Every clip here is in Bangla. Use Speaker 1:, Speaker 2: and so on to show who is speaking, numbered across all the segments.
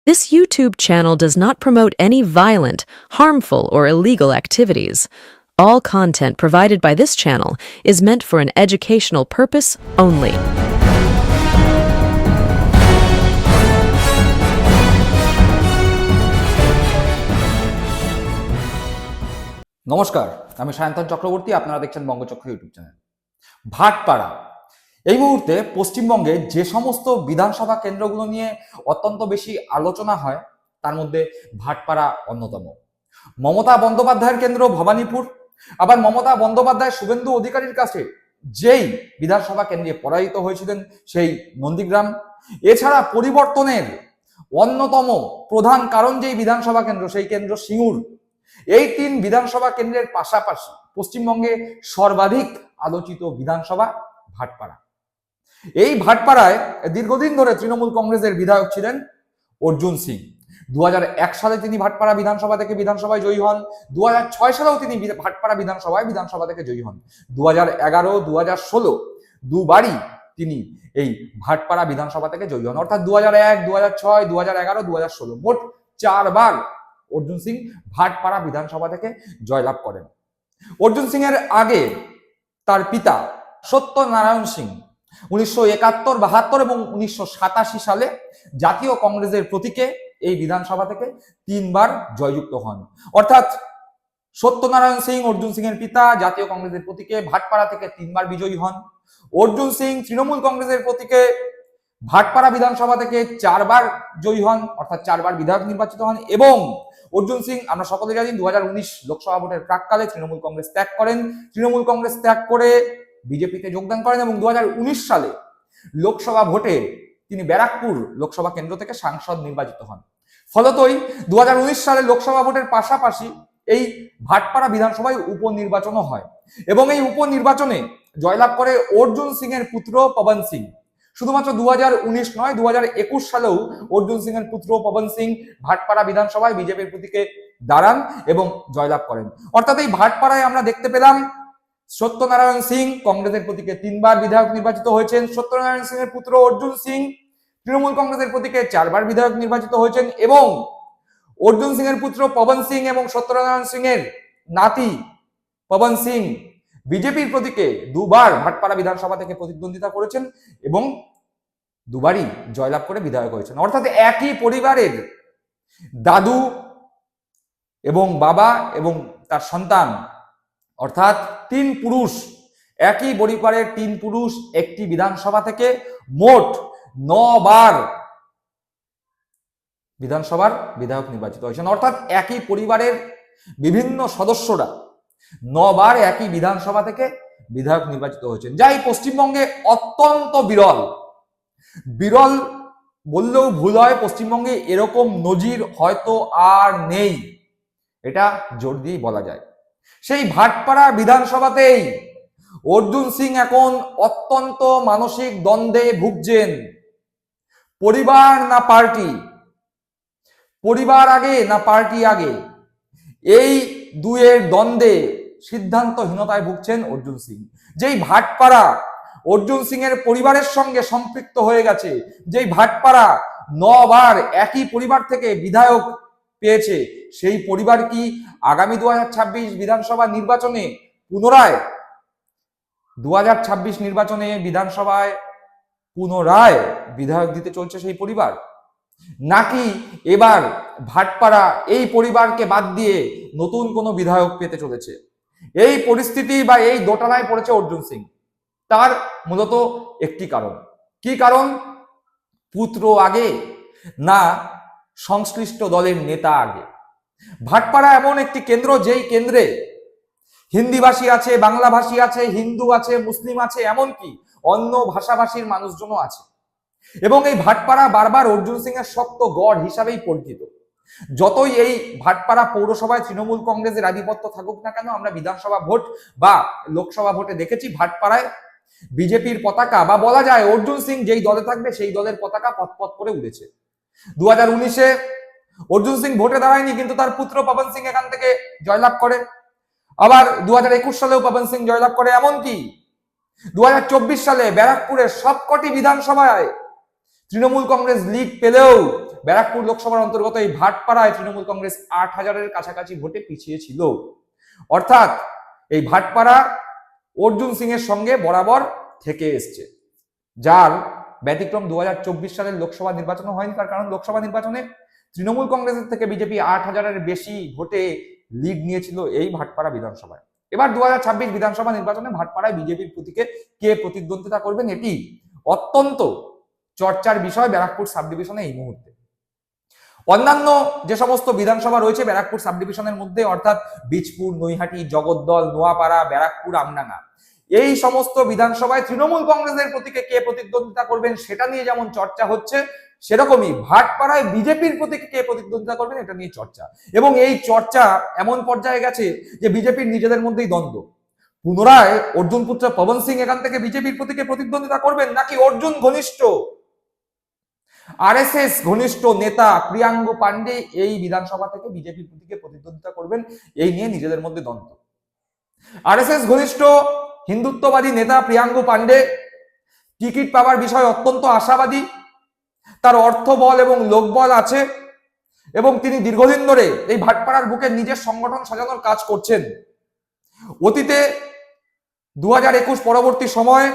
Speaker 1: This YouTube channel does not promote any violent, harmful, or illegal activities. All content provided by this channel is meant for an educational purpose only.
Speaker 2: নমস্কার, আমি সায়ন্তন চক্রবর্তী। আপনারা দেখছেন বঙ্গচক্র ইউটিউব চ্যানেল। ভাটপাড়া এই মুহূর্তে পশ্চিমবঙ্গে যে সমস্ত বিধানসভা কেন্দ্রগুলো নিয়ে অত্যন্ত বেশি আলোচনা হয় তার মধ্যে ভাটপাড়া অন্যতম। মমতা বন্দ্যোপাধ্যায়ের কেন্দ্র ভবানীপুর, আবার মমতা বন্দ্যোপাধ্যায় শুভেন্দু অধিকারীর কাছে যেই বিধানসভা কেন্দ্রে পরাজিত হয়েছিলেন সেই নন্দীগ্রাম। এছাড়া পরিবর্তনের অন্যতম প্রধান কারণ যেই বিধানসভা কেন্দ্র সেই কেন্দ্র সিঙ্গুর। এই তিন বিধানসভা কেন্দ্রের পাশাপাশি পশ্চিমবঙ্গে সর্বাধিক আলোচিত বিধানসভা ভাটপাড়া। এই ভাটপাড়ায় দীর্ঘদিন ধরে তৃণমূল কংগ্রেসের বিধায়ক ছিলেন অর্জুন সিং। 2001 সালে তিনি ভাটপাড়া বিধানসভা থেকে বিধানসভায় জয়ী হন। 2006 সালেও তিনি ভাটপাড়া বিধানসভা থেকে জয়ী হন। 2011, 2016 দুবারই তিনি এই ভাটপাড়া বিধানসভা থেকে জয়ী হন। অর্থাৎ 2001, 2006, 2011, 2016 মোট 4 বার অর্জুন সিং ভাটপাড়া বিধানসভা থেকে জয়লাভ করেন। অর্জুন সিং এর আগে তার পিতা সত্যনারায়ণ সিং 1971, 72 এবং 1987 সালে জাতীয় কংগ্রেসের প্রতীকে এই বিধানসভা থেকে 3 বার জয়যুক্ত হন। অর্থাৎ সত্যনারায়ণ সিং, অর্জুন সিং এর পিতা, জাতীয় কংগ্রেসের প্রতীকে ভাটপাড়া থেকে 3 বার বিজয়ী হন। অর্জুন সিং তৃণমূল কংগ্রেসের প্রতীকে ভাটপাড়া বিধানসভা থেকে 4 বার জয়ী হন, অর্থাৎ 4 বার বিধায়ক নির্বাচিত হন। এবং অর্জুন সিং আমরা সকলে জানি 2019 লোকসভা ভোটের প্রাককালে তৃণমূল কংগ্রেস ত্যাগ করেন। তৃণমূল কংগ্রেস ত্যাগ করে বিজেপিতে যোগদান করেন এবং 2019 সালে লোকসভা ভোটে তিনি ব্যারাকপুর লোকসভা কেন্দ্র থেকে সাংসদ নির্বাচিত হন। ফলতই 2019 সালে লোকসভা ভোটের পাশাপাশি এই ভাটপাড়া বিধানসভায় উপনির্বাচনও হয় এবং এই উপনির্বাচনে জয়লাভ করে অর্জুন সিং এর পুত্র পবন সিং। শুধুমাত্র 2019 নয়, 2021 সালেও অর্জুন সিং এর পুত্র পবন সিং ভাটপাড়া বিধানসভায় বিজেপির প্রতীকে দাঁড়ান এবং জয়লাভ করেন। অর্থাৎ এই ভাটপাড়ায় আমরা দেখতে পেলাম সত্যনারায়ণ সিং কংগ্রেসের প্রতীকে 3 বার বিধায়ক নির্বাচিত হয়েছেন, সত্যনারায়ণ সিং এর পুত্র অর্জুন সিং তৃণমূল কংগ্রেসের প্রতীকে 4 বার বিধায়ক নির্বাচিত হয়েছেন এবং অর্জুন সিং এর পুত্র পবন সিং এবং সত্যনারায়ণ সিং এর নাতি পবন সিং বিজেপির প্রতীকে 2 বার ভাটপাড়া বিধানসভা থেকে প্রতিদ্বন্দ্বিতা করেছেন এবং 2 বারই জয়লাভ করে বিধায়ক হয়েছেন। অর্থাৎ একই পরিবারের দাদু এবং বাবা এবং তার সন্তান, অর্থাৎ 3 পুরুষ, একই পরিবারের 3 পুরুষ একটি বিধানসভা থেকে মোট 9 বার বিধানসভার বিধায়ক নির্বাচিত হয়েছেন। অর্থাৎ একই পরিবারের বিভিন্ন সদস্যরা 9 বার একই বিধানসভা থেকে বিধায়ক নির্বাচিত হয়েছেন, যা এই পশ্চিমবঙ্গে অত্যন্ত বিরল। বিরল বললেও ভুল হয়, পশ্চিমবঙ্গে এরকম নজির হয়তো আর নেই, এটা জোর দিয়েই বলা যায়। সেই ভাটপাড়া বিধানসভাতেই অর্জুন সিং এখন অত্যন্ত মানসিক দ্বন্দ্বে ভুগছেন। পরিবার না পার্টি, পরিবার আগে না পার্টি আগে, এই দুয়ের দ্বন্দ্বে সিদ্ধান্তহীনতায় ভুগছেন অর্জুন সিং। যেই ভাটপাড়া অর্জুন সিং এর পরিবারের সঙ্গে সম্পৃক্ত হয়ে গেছে, যেই ভাটপাড়া 9 বার একই পরিবার থেকে বিধায়ক পেয়েছে, সেই পরিবার কি আগামী 2026 বিধানসভা নির্বাচনে পুনরায় 2026 নির্বাচনে বিধানসভায় পুনরায় বিধায়ক দিতে চলছে সেই পরিবার, নাকি এবার ভাটপাড়া এই পরিবারকে বাদ দিয়ে নতুন কোনো বিধায়ক পেতে চলেছে? এই পরিস্থিতি বা এই দোটানায় পড়েছে অর্জুন সিং। তার মূলত একটি কারণ। কি কারণ? পুত্র আগে না সংশ্লিষ্ট দলের নেতা আগে? ভাটপাড়া এমন একটি কেন্দ্র যেই কেন্দ্রে হিন্দিভাষী আছে, বাংলাভাষী আছে, হিন্দু আছে, মুসলিম আছে, এমনকি অন্য ভাষাভাষীর মানুষজনও আছে এবং এই ভাটপাড়া বারবার অর্জুন সিং এর শক্ত গড় হিসাবেই পরিচিত। যতই এই ভাটপাড়া পৌরসভায় তৃণমূল কংগ্রেসের আধিপত্য থাকুক না কেন, আমরা বিধানসভা ভোট বা লোকসভা ভোটে দেখেছি ভাটপাড়ায় বিজেপির পতাকা, বা বলা যায় অর্জুন সিং যেই দলে থাকবে সেই দলের পতাকা পথ করে উঠেছে। 2019-এ অর্জুন সিং ভোটে দাঁড়ায়নি, কিন্তু তার পুত্র পবন সিং এখান থেকে জয়লাভ করে। আবার 2021 সালেও পবন সিং জয়লাভ করে। এমনকি 2024 সালে ব্যারাকপুরের সবকটি বিধানসভায় তৃণমূল কংগ্রেস লিড পেলেও ব্যারাকপুর লোকসভার অন্তর্গত এই ভাটপাড়ায় তৃণমূল কংগ্রেস 8,000-এর কাছাকাছি ভোটে পিছিয়ে ছিল। অর্থাৎ এই ভাটপাড়া অর্জুন সিং এর সঙ্গে বরাবর থেকে এসছে, যার ব্যতিক্রম 2024 সালের লোকসভা নির্বাচনে হয়নি। তার কারণ লোকসভা নির্বাচনে তৃণমূল কংগ্রেসের থেকে বিজেপি 8,000-এর বেশি ভোটে লিড নিয়েছিল এই ভাটপাড়া বিধানসভায়। এবার 2026 বিধানসভা নির্বাচনে ভাটপাড়ায় বিজেপির প্রতীকে কে প্রতিদ্বন্দ্বিতা করবেন, এটি অত্যন্ত চর্চার বিষয় ব্যারাকপুর সাব ডিভিশনে এই মুহূর্তে। অন্যান্য যে সমস্ত বিধানসভা রয়েছে ব্যারাকপুর সাব ডিভিশনের মধ্যে, অর্থাৎ বীজপুর, নৈহাটি, জগদ্দল, নোয়াপাড়া, ব্যারাকপুর, আমডাঙ্গা, এই সমস্ত বিধানসভায় তৃণমূল কংগ্রেসের প্রতীকে কে প্রতিদ্বন্দ্বিতা করবেন সেটা নিয়ে যেমন চর্চা হচ্ছে, সেরকমই ভাটপাড়ায় বিজেপির প্রতীকে কে প্রতিদ্বন্দ্বিতা করবেন এটা নিয়ে চর্চা। এবং এই চর্চা এমন পর্যায়ে গেছে যে বিজেপির নিজেদের মধ্যেই দ্বন্দ্ব। পুনরায় অর্জুন পুত্র পবন সিং এখান থেকে বিজেপির প্রতীকে প্রতিদ্বন্দ্বিতা করবেন, নাকি অর্জুন ঘনিষ্ঠ আরএসএস ঘনিষ্ঠ নেতা প্রিয়াঙ্গু পান্ডে এই বিধানসভা থেকে বিজেপির প্রতীকে প্রতিদ্বন্দ্বিতা করবেন, এই নিয়ে নিজেদের মধ্যে দ্বন্দ্ব। আরএসএস ঘনিষ্ঠ হিন্দুত্ববাদী নেতা প্রিয়াঙ্গু পান্ডে টিকিট পাওয়ার বিষয়ে অত্যন্ত আশাবাদী। তার অর্থবল এবং লোকবল আছে এবং তিনি দীর্ঘদিন ধরে এই ভাটপাড়ার বুকে নিজের সংগঠন সাজানোর কাজ করছেন। অতীতে 2021 পরবর্তী সময়ে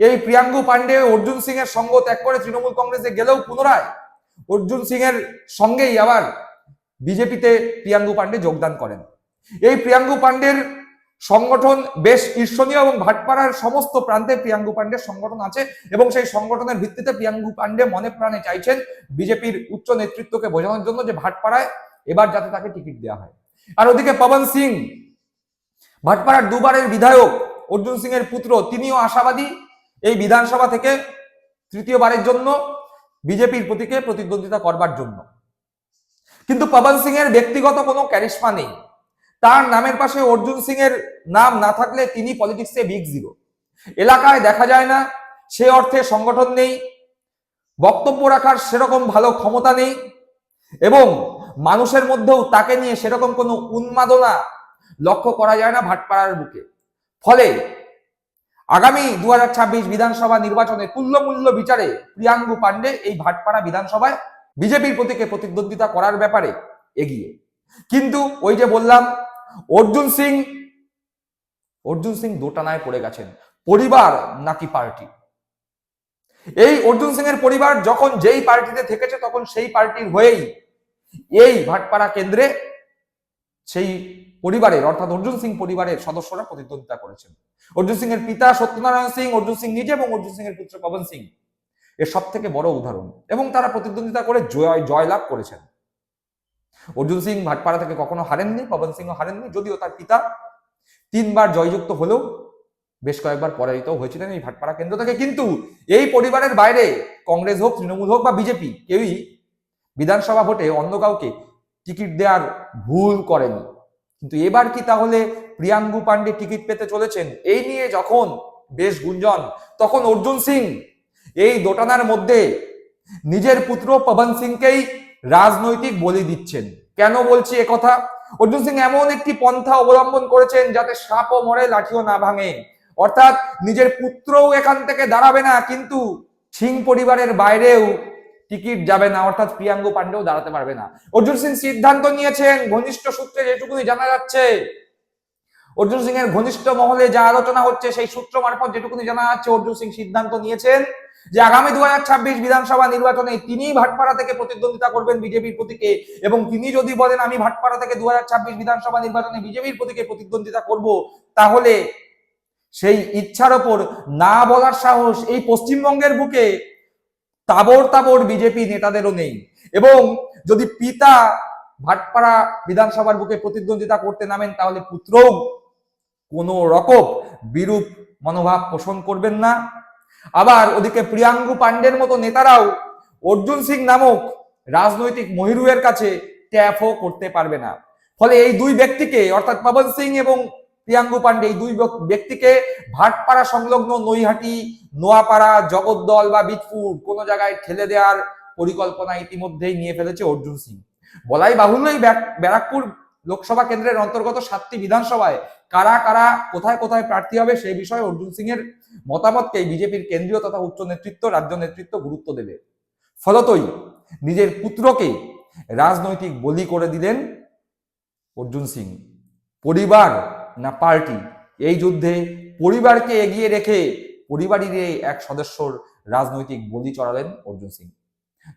Speaker 2: এই প্রিয়াঙ্গু পান্ডে অর্জুন সিং এর সঙ্গ ত্যাগ করে তৃণমূল কংগ্রেসে গেলেও পুনরায় অর্জুন সিং এর সঙ্গেই আবার বিজেপিতে প্রিয়াঙ্গু পান্ডে যোগদান করেন। এই প্রিয়াঙ্গু পান্ডের সংগঠন বেশ ঈর্ষণীয় এবং ভাটপাড়ার সমস্ত প্রান্তে প্রিয়াঙ্গু পান্ডের সংগঠন আছে এবং সেই সংগঠনের ভিত্তিতে প্রিয়াঙ্গু পান্ডে মনে প্রাণে চাইছেন বিজেপির উচ্চ নেতৃত্বকে বোঝানোর জন্য যে ভাটপাড়ায় এবার যাতে তাকে টিকিট দেওয়া হয়। আর ওদিকে পবন সিং, ভাটপাড়ার দুবারের বিধায়ক অর্জুন সিং এর পুত্র, তিনিও আশাবাদী এই বিধানসভা থেকে তৃতীয়বারের জন্য বিজেপির প্রতীকে প্রতিদ্বন্দ্বিতা করবার জন্য। কিন্তু পবন সিং এর ব্যক্তিগত কোনো ক্যারিশমা নেই। তার নামের পাশে অর্জুন সিং এর নাম না থাকলে তিনি পলিটিক্সে বিগ জিরো। এলাকায় দেখা যায় না, সে অর্থে সংগঠন নেই, বক্তব্য রাখার সেরকম ভালো ক্ষমতা নেই এবং মানুষের মধ্যেও তাকে নিয়ে সেরকম কোনো উন্মাদনা লক্ষ্য করা যায় না ভাটপাড়ার বুকে। ফলে আগামী 2026 বিধানসভা নির্বাচনে তুল্যমূল্য বিচারে প্রিয়াঙ্গু পান্ডে এই ভাটপাড়া বিধানসভায় বিজেপির প্রতীকে প্রতিদ্বন্দ্বিতা করার ব্যাপারে এগিয়ে। কিন্তু ওই যে বললাম, অর্জুন সিং দোটানায় পড়ে গেছেন, পরিবার নাকি পার্টি। এই অর্জুন সিং এর পরিবার যখন যেই পার্টিতে থেকেছে তখন সেই পার্টির হয়েই এই ভাটপাড়া কেন্দ্রে সেই পরিবারের অর্থাৎ অর্জুন সিং পরিবারের সদস্যরা প্রতিদ্বন্দ্বিতা করেছেন। অর্জুন সিং এর পিতা সত্যনারায়ণ সিং, অর্জুন সিং নিজে এবং অর্জুন সিং এর পুত্র পবন সিং এর সব থেকে বড় উদাহরণ এবং তারা প্রতিদ্বন্দ্বিতা করে জয়লাভ করেছেন। অর্জুন সিং ভাটপাড়া থেকে কখনো হারেননি, পবন সিংও হারেননি, যদিও তার পিতা 3 বার জয়যুক্ত হলেও বেশ কয়েকবার পরাজিত হয়েছিলেন এই ভাটপাড়া কেন্দ্র থেকে। কিন্তু এই পরিবারের বাইরে কংগ্রেস হোক, তৃণমূল হোক বা বিজেপি, কেউই বিধানসভা ভোটে অন্য কাউকে টিকিট দেওয়ার ভুল করেনি। কিন্তু এবার কি তাহলে প্রিয়াঙ্গু পান্ডে টিকিট পেতে চলেছেন? এই নিয়ে যখন বেশ গুঞ্জন, তখন অর্জুন সিং এই দোটানার মধ্যে নিজের পুত্র পবন সিংকেই রাজনৈতিক বলি দিচ্ছেন। কেন বলছি একথা? অর্জুন সিং এমন একটি পন্থা অবলম্বন করেছেন যাতে সাপও মরে লাঠিও না ভাঙে। অর্থাৎ নিজের পুত্রও এখান থেকে দাঁড়াবে না, কিন্তু সিং পরিবারের বাইরেও টিকিট যাবে না, অর্থাৎ প্রিয়াঙ্গু পান্ডেও দাঁড়াতে পারবে না। অর্জুন সিং সিদ্ধান্ত নিয়েছেন, ঘনিষ্ঠ সূত্রে যেটুকুনি জানা যাচ্ছে, অর্জুন সিং এর ঘনিষ্ঠ মহলে যা আলোচনা হচ্ছে সেই সূত্র মারফত যেটুকুনি জানা যাচ্ছে, অর্জুন সিং সিদ্ধান্ত নিয়েছেন যে আগামী 2026 বিধানসভা নির্বাচনে তিনি ভাটপাড়া থেকে প্রতিদ্বন্দ্বিতা করবেন বিজেপির প্রতীকে। এবং তিনি যদি বলেন আমি ভাটপাড়া থেকে 2026 বিধানসভা নির্বাচনে বিজেপির প্রতীকে প্রতিদ্বন্দ্বিতা করব, তাহলে সেই ইচ্ছার ওপর না বলার সাহস এই পশ্চিমবঙ্গের বুকে তাবড় বিজেপি নেতাদেরও নেই। এবং যদি পিতা ভাটপাড়া বিধানসভার বুকে প্রতিদ্বন্দ্বিতা করতে নামেন, তাহলে পুত্রও কোনো রকম বিরূপ মনোভাব পোষণ করবেন না। আবার ওদিকে প্রিয়াঙ্গু পান্ডের মতো নেতারাও অর্জুন সিং নামক রাজনৈতিক মহিরুহের কাছে ট্যাপও করতে পারবে না। ফলে এই দুই ব্যক্তিকে, অর্থাৎ পবন সিং এবং প্রিয়াঙ্গু পান্ডে, এই দুই ব্যক্তিকে ভাটপাড়া সংলগ্ন নৈহাটি, নোয়াপাড়া, জগদ্দল বা বীজপুর কোন জায়গায় ঠেলে দেওয়ার পরিকল্পনা ইতিমধ্যেই নিয়ে ফেলেছে অর্জুন সিং। বলাই বাহুল্য, এই ব্যারাকপুর লোকসভা কেন্দ্রের অন্তর্গত 7টি বিধানসভায় কারা কারা কোথায় কোথায় প্রার্থী হবে সেই বিষয়ে অর্জুন সিং এর মতামতকে বিজেপির কেন্দ্রীয় তথা উচ্চ নেতৃত্ব, রাজ্য নেতৃত্ব গুরুত্ব দেবে। ফলতই নিজের পুত্রকে রাজনৈতিক বলি করে দিলেন অর্জুন সিং। পরিবার না পার্টি, এই যুদ্ধে পরিবারকে এগিয়ে রেখে পরিবারেরই এক সদস্যর রাজনৈতিক বলি চড়ালেন অর্জুন সিং।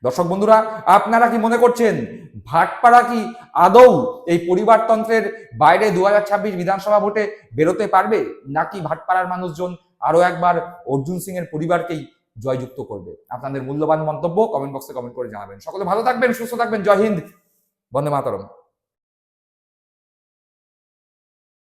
Speaker 2: দর্শক বন্ধুরা, আপনারা কি মনে করছেন ভাটপাড়া কি আদৌ এই পরিবারতন্ত্রের বাইরে 2026 বিধানসভা ভোটে বেরোতে পারবে, নাকি ভাটপাড়ার মানুষজন আরো একবার অর্জুন সিং এর পরিবারকেই জয়যুক্ত করবে? আপনাদের মূল্যবান মন্তব্য কমেন্ট বক্সে কমেন্ট করে জানাবেন। সকলে ভালো থাকবেন, সুস্থ থাকবেন। জয় হিন্দ, বন্দে মাতরম।